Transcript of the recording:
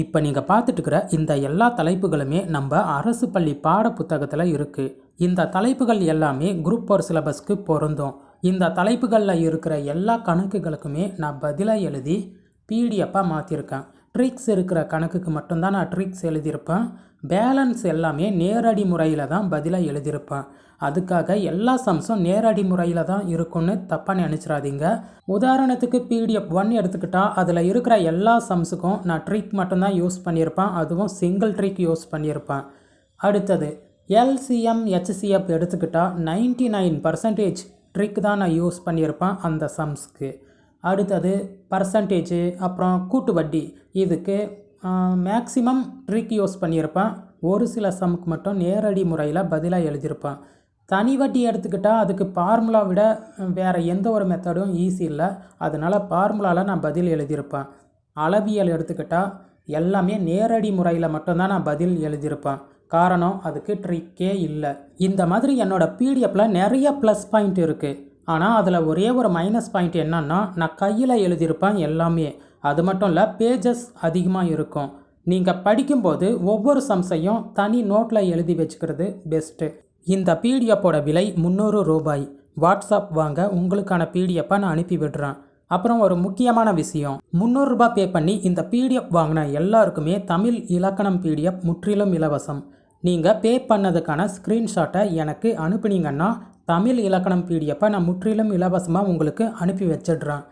இப்போ நீங்கள் பார்த்துட்டு இருக்கிற இந்த எல்லா தலைப்புகளுமே நம்ம அரசு பள்ளி பாட புத்தகத்தில் இருக்குது. இந்த தலைப்புகள் எல்லாமே குரூப் 4 சிலபஸ்க்கு பொருந்தும். இந்த தலைப்புகளில் இருக்கிற எல்லா கணக்குகளுக்குமே நான் பதிலாக எழுதி பிடிஎஃப்பாக மாற்றிருக்கேன். ட்ரிக்ஸ் இருக்கிற கணக்குக்கு மட்டும்தான் நான் ட்ரிக்ஸ் எழுதியிருப்பேன். பேலன்ஸ் எல்லாமே நேரடி முறையில் தான் பதிலாக எழுதியிருப்பேன். அதுக்காக எல்லா சம்ஸும் நேரடி முறையில் தான் இருக்கும்னு தப்பாக நினச்சிடாதீங்க. உதாரணத்துக்கு பிடிஎஃப் 1 எடுத்துக்கிட்டால் அதில் இருக்கிற எல்லா சம்ஸுக்கும் நான் ட்ரிக் மட்டும்தான் யூஸ் பண்ணியிருப்பேன். அதுவும் சிங்கிள் ட்ரிக் யூஸ் பண்ணியிருப்பேன். அடுத்தது எல்சிஎம் ஹெச்சிஎஃப் எடுத்துக்கிட்டால் 99% ட்ரிக் தான் நான் யூஸ் பண்ணியிருப்பேன் அந்த சம்ஸ்க்கு. அடுத்தது பர்சன்டேஜ் அப்புறம் கூட்டு வட்டி இதுக்கு மேக்ஸிமம் ட்ரிக் யூஸ் பண்ணியிருப்பேன். ஒரு சில சம்க்கு மட்டும் நேரடி முறையில் பதிலாக எழுதியிருப்பேன். தனி வட்டி எடுத்துக்கிட்டால் அதுக்கு ஃபார்முலா விட வேறு எந்த ஒரு மெத்தடும் ஈஸி இல்லை. அதனால் ஃபார்முலாவில் நான் பதில் எழுதியிருப்பேன். அளவியல் எடுத்துக்கிட்டால் எல்லாமே நேரடி முறையில் மட்டும்தான் நான் பதில் எழுதியிருப்பேன். காரணம் அதுக்கு ட்ரிக்கே இல்லை. இந்த மாதிரி என்னோடய பிடிஎஃப்பில் நிறைய ப்ளஸ் பாயிண்ட் இருக்குது. ஆனால் அதில் ஒரே ஒரு மைனஸ் பாயிண்ட் என்னன்னா நான் கையில் எழுதியிருப்பேன் எல்லாமே. அது மட்டும் இல்லை, பேஜஸ் அதிகமாக இருக்கும். நீங்கள் படிக்கும்போது ஒவ்வொரு சம்ஸையும் தனி நோட்டில் எழுதி வச்சுக்கிறது பெஸ்ட்டு. இந்த பிடிஎஃப்போட விலை 300 ரூபாய். வாட்ஸ்அப் வாங்க, உங்களுக்கான பிடிஎஃப்பை நான் அனுப்பி விடுறேன். அப்புறம் ஒரு முக்கியமான விஷயம், 300 ரூபாய் பே பண்ணி இந்த பிடிஎஃப் வாங்கின எல்லாருக்குமே தமிழ் இலக்கணம் பிடிஎஃப் முற்றிலும் இலவசம். நீங்கள் பே பண்ணதுக்கான ஸ்க்ரீன்ஷாட்டை எனக்கு அனுப்புனீங்கன்னா தமிழ் இலக்கணம் பிடிஎஃப்பை நான் முற்றிலும் இலவசமாக உங்களுக்கு அனுப்பி வச்சிடுறேன்.